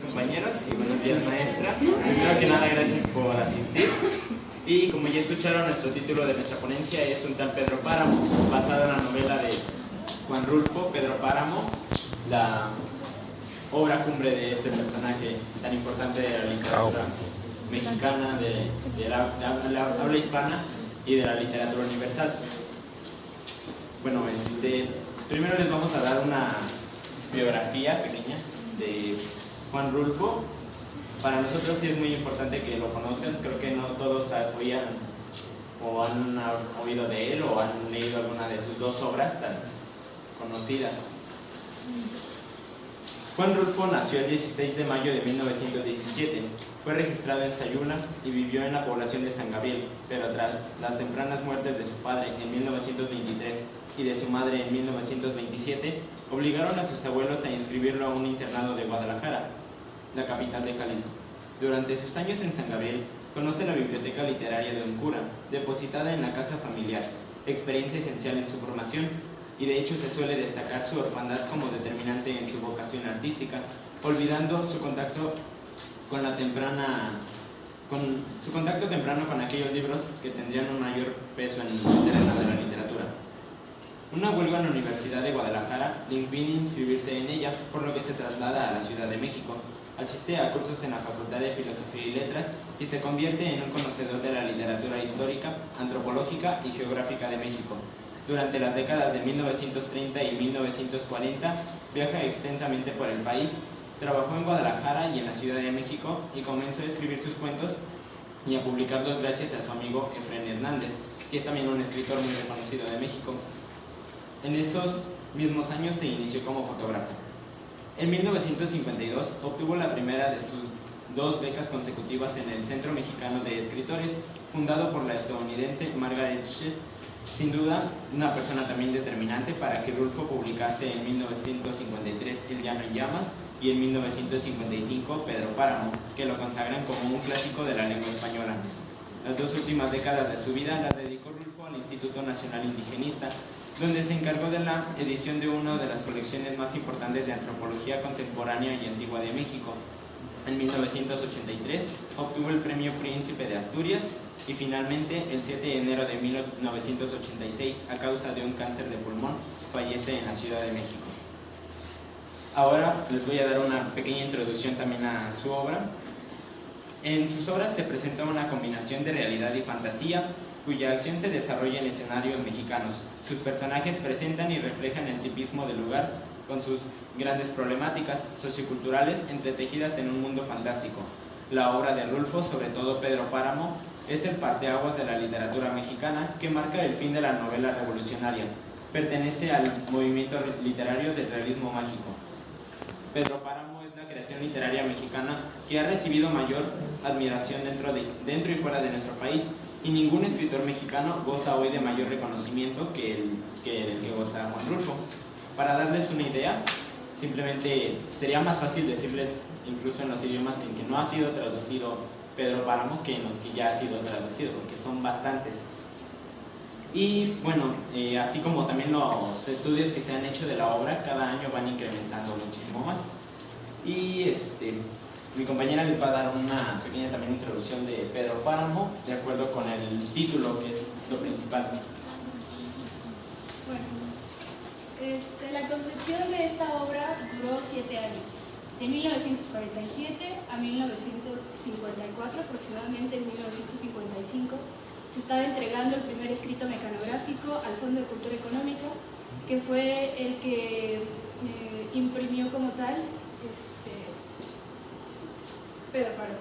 Compañeros y buenos días, maestra. Primero que nada, gracias por asistir. Y como ya escucharon, nuestro título de nuestra ponencia es Un tal Pedro Páramo, basado en la novela de Juan Rulfo, Pedro Páramo, la obra cumbre de este personaje tan importante de la literatura mexicana, de la habla hispana y de la literatura universal. Bueno, primero les vamos a dar una biografía pequeña de Juan Rulfo. Para nosotros sí es muy importante que lo conozcan. Creo que no todos oían o han oído de él o han leído alguna de sus dos obras tan conocidas. Juan Rulfo nació el 16 de mayo de 1917. Fue registrado en Sayula y vivió en la población de San Gabriel, pero tras las tempranas muertes de su padre en 1923 y de su madre en 1927, obligaron a sus abuelos a inscribirlo a un internado de Guadalajara, la capital de Jalisco. Durante sus años en San Gabriel, conoce la biblioteca literaria de un cura, depositada en la casa familiar, experiencia esencial en su formación, y de hecho se suele destacar su orfandad como determinante en su vocación artística, olvidando su contacto temprano con aquellos libros que tendrían un mayor peso en el terreno de la literatura. Una huelga en la Universidad de Guadalajara le impide inscribirse en ella, por lo que se traslada a la Ciudad de México. Asiste a cursos en la Facultad de Filosofía y Letras y se convierte en un conocedor de la literatura histórica, antropológica y geográfica de México. Durante las décadas de 1930 y 1940 viaja extensamente por el país, trabajó en Guadalajara y en la Ciudad de México y comenzó a escribir sus cuentos y a publicarlos gracias a su amigo Efrén Hernández, que es también un escritor muy reconocido de México. En esos mismos años se inició como fotógrafo. En 1952 obtuvo la primera de sus 2 becas consecutivas en el Centro Mexicano de Escritores, fundado por la estadounidense Margaret Shedd. Sin duda, una persona también determinante para que Rulfo publicase en 1953 El llano en llamas y en 1955 Pedro Páramo, que lo consagran como un clásico de la lengua española. Las 2 últimas décadas de su vida las dedicó Rulfo al Instituto Nacional Indigenista, donde se encargó de la edición de una de las colecciones más importantes de antropología contemporánea y antigua de México. En 1983 obtuvo el Premio Príncipe de Asturias y finalmente, el 7 de enero de 1986, a causa de un cáncer de pulmón, fallece en la Ciudad de México. Ahora les voy a dar una pequeña introducción también a su obra. En sus obras se presenta una combinación de realidad y fantasía, cuya acción se desarrolla en escenarios mexicanos. Sus personajes presentan y reflejan el tipismo del lugar, con sus grandes problemáticas socioculturales entretejidas en un mundo fantástico. La obra de Rulfo, sobre todo Pedro Páramo, es el parteaguas de la literatura mexicana que marca el fin de la novela revolucionaria. Pertenece al movimiento literario del realismo mágico. Pedro Páramo es la creación literaria mexicana que ha recibido mayor admiración dentro y fuera de nuestro país, y ningún escritor mexicano goza hoy de mayor reconocimiento que el que goza Juan Rulfo. Para darles una idea, simplemente sería más fácil decirles, incluso en los idiomas en que no ha sido traducido Pedro Páramo, que en los que ya ha sido traducido, porque son bastantes. Y bueno, así como también los estudios que se han hecho de la obra, cada año van incrementando muchísimo más. Y mi compañera les va a dar una pequeña también introducción de Pedro Páramo, de acuerdo con el título, que es lo principal. Bueno, la concepción de esta obra duró 7 años. De 1947 a 1954, aproximadamente en 1955, se estaba entregando el primer escrito mecanográfico al Fondo de Cultura Económica, que fue el que imprimió como tal Pedro Páramo.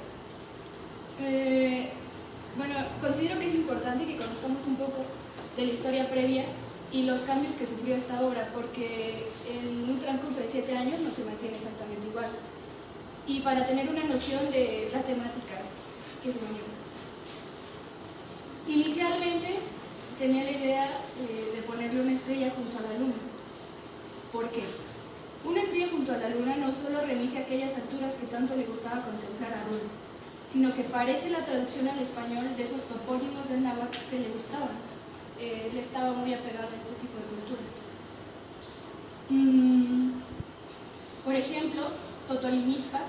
Bueno, considero que es importante que conozcamos un poco de la historia previa y los cambios que sufrió esta obra, porque en un transcurso de 7 años no se mantiene exactamente igual. Y para tener una noción de la temática que se maneja. Inicialmente tenía la idea de ponerle una estrella junto a la luna. ¿Por qué? Una estrella junto a la luna no solo remite a aquellas alturas que tanto le gustaba contemplar a Rulfo, sino que parece la traducción al español de esos topónimos del náhuatl que le gustaban. Él estaba muy apegado a este tipo de culturas. Por ejemplo, Totolimizpa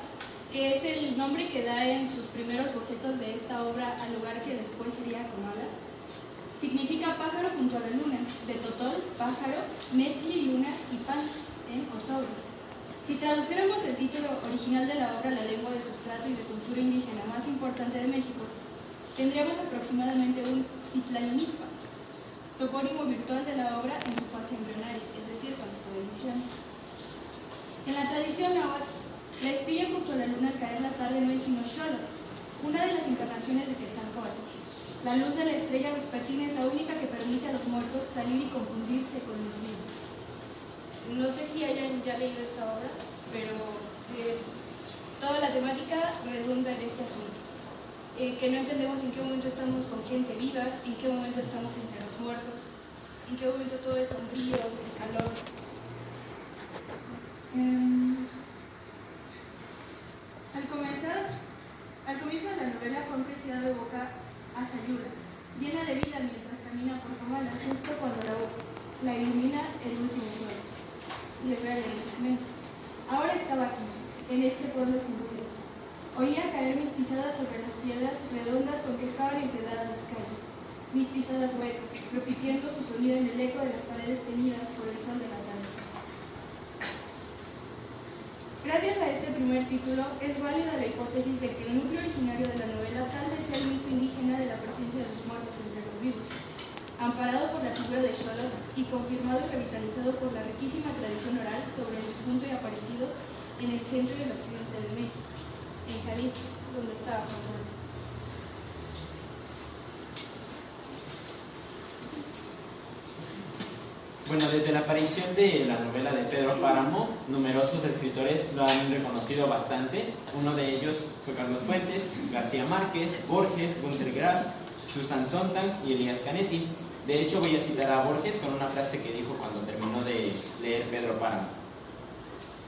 que es el nombre que da en sus primeros bocetos de esta obra al lugar que después sería Comala, significa pájaro junto a la luna, de totol, pájaro, mestli, luna y pan, en osobre. Si tradujéramos el título original de la obra a la lengua de sustrato y de cultura indígena más importante de México, tendríamos aproximadamente un Citlalimipa, topónimo virtual de la obra en su fase embrionaria, es decir, cuando estaba iniciando. En la tradición náhuatl, la estrella junto a la luna al caer la tarde no es sino Xolotl, una de las encarnaciones de Quetzalcóatl. La luz de la estrella vespertina es la única que permite a los muertos salir y confundirse con los vivos. No sé si hayan ya leído esta obra, pero toda la temática redunda en este asunto. Que no entendemos en qué momento estamos con gente viva, en qué momento estamos entre los muertos, en qué momento todo es sombrío, el calor. Al comienzo de la novela, Juan Preciado evoca a Sayula, llena de vida mientras camina por Comala, justo cuando la ilumina el último sol. Y les voy a leer el fragmento. Ahora estaba aquí, en este pueblo sin ruidos. Oía caer mis pisadas sobre las piedras redondas con que estaban empedradas las calles, mis pisadas huecas, repitiendo su sonido en el eco de las paredes teñidas por el sol de la tarde. Gracias a este primer título, es válida la hipótesis de que el núcleo originario de la novela tal vez sea el mito indígena de la presencia de los muertos entre los vivos, amparado por la figura de Xolotl y confirmado y revitalizado por la riquísima tradición oral sobre el difunto y aparecidos en el centro y el occidente de México, en Jalisco, donde estaba Juan Rulfo. Bueno, desde la aparición de la novela de Pedro Páramo, numerosos escritores lo han reconocido bastante. Uno de ellos fue Carlos Fuentes, García Márquez, Borges, Günter Grass, Susan Sontag y Elías Canetti. De hecho, voy a citar a Borges con una frase que dijo cuando terminó de leer Pedro Páramo.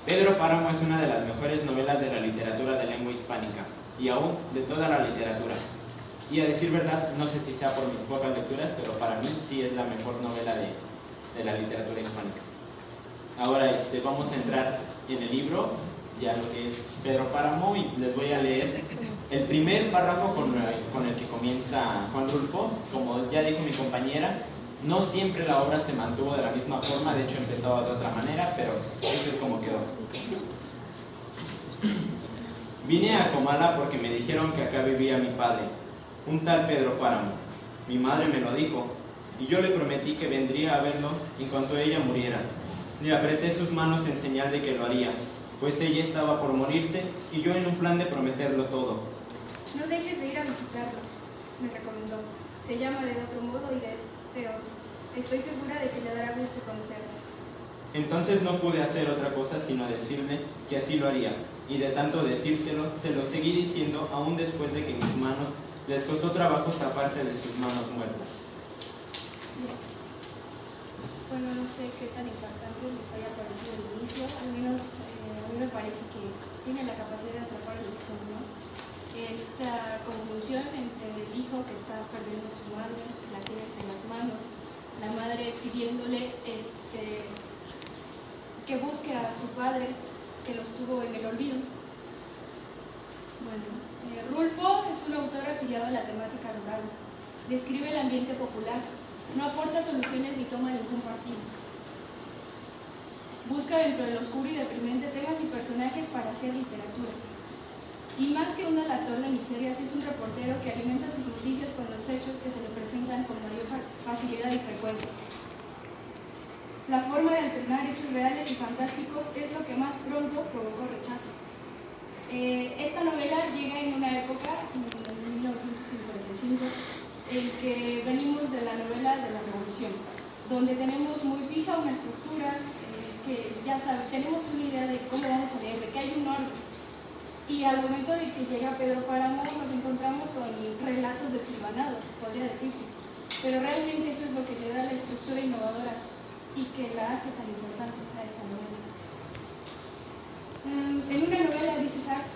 Pedro Páramo es una de las mejores novelas de la literatura de lengua hispánica, y aún de toda la literatura. Y a decir verdad, no sé si sea por mis pocas lecturas, pero para mí sí es la mejor novela de la literatura hispánica. Ahora vamos a entrar en el libro, ya lo que es Pedro Páramo, y les voy a leer el primer párrafo con el que comienza Juan Rulfo. Como ya dijo mi compañera, no siempre la obra se mantuvo de la misma forma, de hecho empezaba de otra manera, pero eso es como quedó. Vine a Comala porque me dijeron que acá vivía mi padre, un tal Pedro Páramo. Mi madre me lo dijo, y yo le prometí que vendría a verlo en cuanto ella muriera. Le apreté sus manos en señal de que lo haría, pues ella estaba por morirse y yo en un plan de prometerlo todo. No dejes de ir a visitarlo, me recomendó. Se llama de otro modo y de este otro. Estoy segura de que le dará gusto conocerlo. Entonces no pude hacer otra cosa sino decirle que así lo haría, y de tanto decírselo, se lo seguí diciendo aún después de que mis manos les costó trabajo zafarse de sus manos muertas. Bien. Bueno, no sé qué tan impactante les haya parecido el inicio, al menos a mí me parece que tiene la capacidad de atrapar el lector, ¿no? Esta conjunción entre el hijo que está perdiendo a su madre, la tiene entre las manos, la madre pidiéndole que busque a su padre que los tuvo en el olvido. Bueno, Rulfo es un autor afiliado a la temática rural, describe el ambiente popular, no aporta soluciones ni toma ningún partido. Busca dentro del oscuro y deprimente temas y personajes para hacer literatura. Y más que un relator de miserias, es un reportero que alimenta sus noticias con los hechos que se le presentan con mayor facilidad y frecuencia. La forma de alternar hechos reales y fantásticos es lo que más pronto provocó rechazos. Esta novela llega en una época, en 1955, en que venimos de la novela de la Revolución, donde tenemos muy fija una estructura, que ya saben, tenemos una idea de cómo vamos a leer, de que hay un orden. Y al momento de que llega Pedro Páramo nos encontramos con relatos desilvanados, podría decirse. Pero realmente eso es lo que le da la estructura innovadora y que la hace tan importante a esta novela. En una novela, dice Sartre,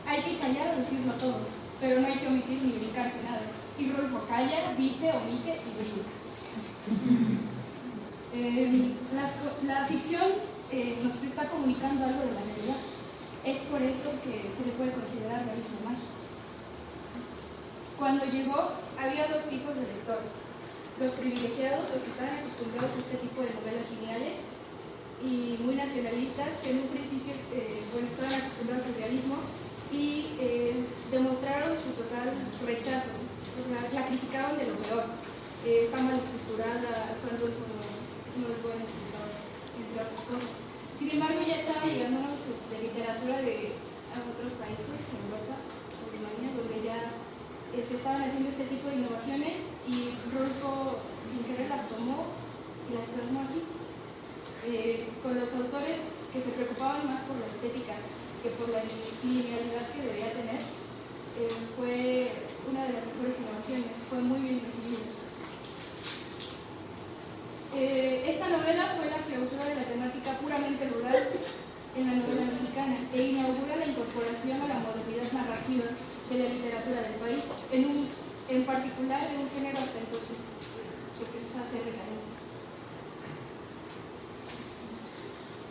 hay que callar o decirlo todo, pero no hay que omitir ni brincarse nada. Y Rulfo calla, dice, omite y brinca. La ficción nos está comunicando algo de la realidad. Es por eso que se le puede considerar realismo mágico. Cuando llegó, había dos tipos de lectores. Los privilegiados, los que estaban acostumbrados a este tipo de novelas lineales y muy nacionalistas, que en un principio estaban acostumbrados al realismo y demostraron su total rechazo. La criticaban de lo peor. Está mal estructurada, Juan Rulfo no es buen escritor, entre otras cosas. Sin embargo, ya estaban llegándonos literatura de otros países, Europa, Alemania, donde ya se estaban haciendo este tipo de innovaciones y Rulfo sin querer las tomó y las plasmó aquí. Con los autores que se preocupaban más por la estética que por la linealidad que debía tener, fue una de las mejores innovaciones, fue muy bien recibida. Esta novela fue la clausura de la temática puramente rural en la novela mexicana e inaugura la incorporación a la modernidad narrativa de la literatura del país, en particular de un género hasta entonces que es hacer recaer.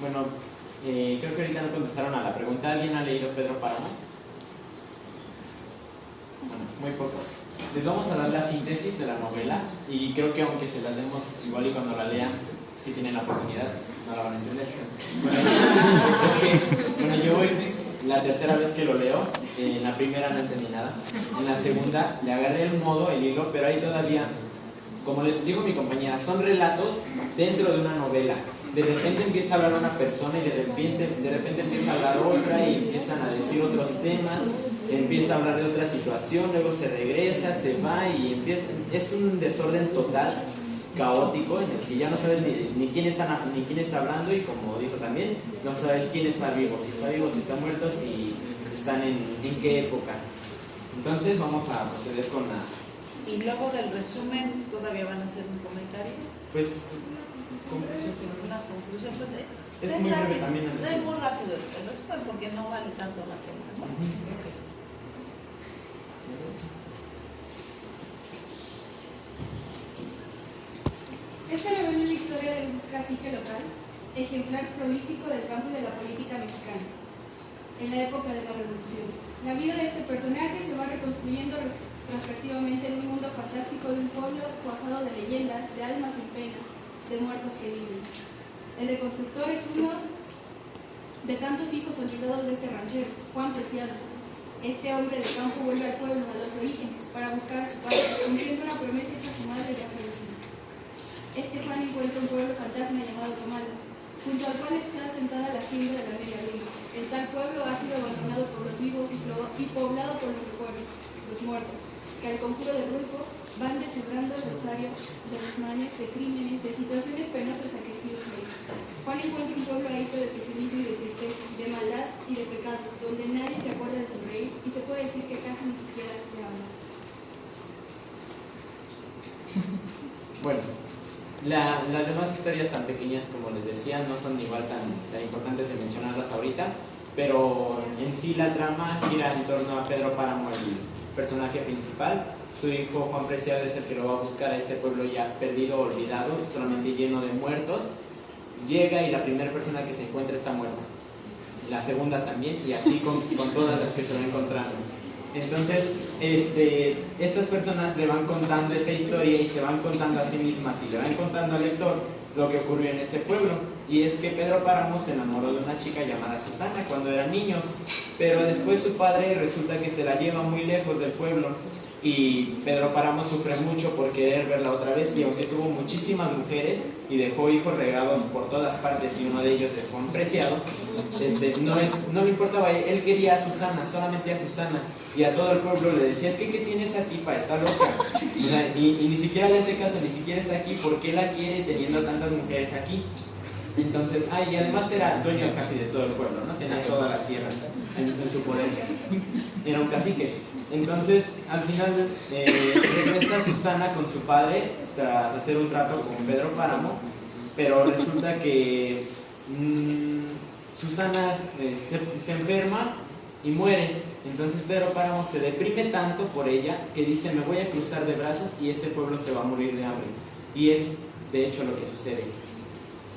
Bueno, creo que ahorita no contestaron a la pregunta. ¿Alguien ha leído Pedro Páramo? Bueno, muy pocos. Les vamos a dar la síntesis de la novela y creo que aunque se las demos igual y cuando la lean, si tienen la oportunidad, no la van a entender. Bueno, yo voy la tercera vez que lo leo, en la primera no entendí nada, en la segunda le agarré el modo, el hilo, pero ahí todavía, como le dijo mi compañera, son relatos dentro de una novela. De repente empieza a hablar una persona y de repente empieza a hablar otra y empiezan a decir otros temas, empieza a hablar de otra situación, luego se regresa, se va y empieza, es un desorden total, caótico, en el que ya no sabes ni quién está hablando y como dijo también, no sabes quién está vivo, si está muerto, si están en qué época. Entonces vamos a proceder con la... Y luego del resumen, ¿todavía van a hacer un comentario? Pues... conclusión. Una conclusión, pues es muy breve también. Es muy rápido el resumen porque no vale tanto la pena, ¿no? Okay. Esta novela es la historia de un cacique local, ejemplar prolífico del campo y de la política mexicana, en la época de la Revolución. La vida de este personaje se va reconstruyendo retrospectivamente en un mundo fantástico de un pueblo cuajado de leyendas, de almas en pena, de muertos que viven. El reconstructor es uno de tantos hijos olvidados de este ranchero, Juan Preciado. Este hombre de campo vuelve al pueblo, a los orígenes, para buscar a su padre, cumpliendo una promesa hecha a su madre ya fallecida. Este Juan encuentra un pueblo fantasma llamado Comala, junto al cual está asentada la hacienda de la Media Luna. El tal pueblo ha sido abandonado por los vivos y poblado por los recuerdos, los muertos, que al conjuro de Rulfo van deshebrando el rosario de los males, de crímenes, de situaciones penosas acaecidas ahí. Juan encuentra un pueblo ahito de pesimismo y de tristeza, de maldad y de pecado, donde nadie se acuerda de sonreír y se puede decir que casi ni siquiera de hablar. Bueno, las demás historias tan pequeñas como les decía no son igual tan importantes de mencionarlas ahorita, pero en sí la trama gira en torno a Pedro Páramo, el personaje principal. Su hijo Juan Preciado es el que lo va a buscar a este pueblo ya perdido, olvidado, solamente lleno de muertos. Llega y la primera persona que se encuentra está muerta, la segunda también, y así con todas las que se va encontrando. Entonces, estas personas le van contando esa historia y se van contando a sí mismas y le van contando al lector lo que ocurrió en ese pueblo. Y es que Pedro Páramo se enamoró de una chica llamada Susana cuando eran niños, pero después su padre resulta que se la lleva muy lejos del pueblo y Pedro Páramo sufre mucho por querer verla otra vez, y aunque tuvo muchísimas mujeres y dejó hijos regados por todas partes y uno de ellos es Juan Preciado, no le importaba, él quería a Susana, solamente a Susana, y a todo el pueblo le decía, es que ¿qué tiene esa tipa? Está loca, y ni siquiera le hace caso, ni siquiera está aquí, ¿por qué la quiere teniendo tantas mujeres aquí? Entonces, y además era dueño casi de todo el pueblo, ¿no? Tenía todas las tierras en su poder, era un cacique. Entonces, al final regresa Susana con su padre tras hacer un trato con Pedro Páramo, pero resulta que Susana se enferma y muere. Entonces Pedro Páramo se deprime tanto por ella que dice, me voy a cruzar de brazos y este pueblo se va a morir de hambre. Y es de hecho lo que sucede.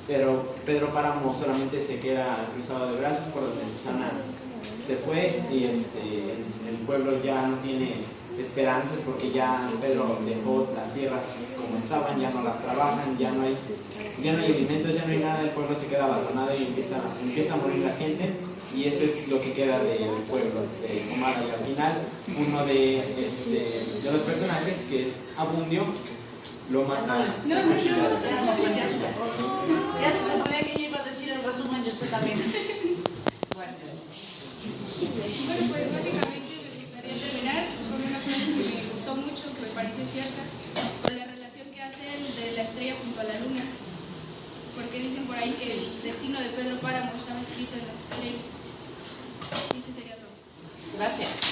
Pero Pedro Páramo solamente se queda cruzado de brazos por donde Susana se fue y el pueblo ya no tiene esperanzas porque ya Pedro dejó las tierras como estaban, ya no las trabajan, ya no hay alimentos, ya no hay nada, el pueblo se queda abandonado y empieza a morir la gente, y eso es lo que queda del pueblo de Comala. Y al final uno de los personajes, que es Abundio, lo mata. Ya se suponía que yo iba a decir el resumen y usted también. Bueno. Bueno, pues básicamente me gustaría terminar con una frase que me gustó mucho, que me pareció cierta, con la relación que hacen de la estrella junto a la luna. Porque dicen por ahí que el destino de Pedro Páramo estaba escrito en las estrellas. Y ese sería todo. Gracias.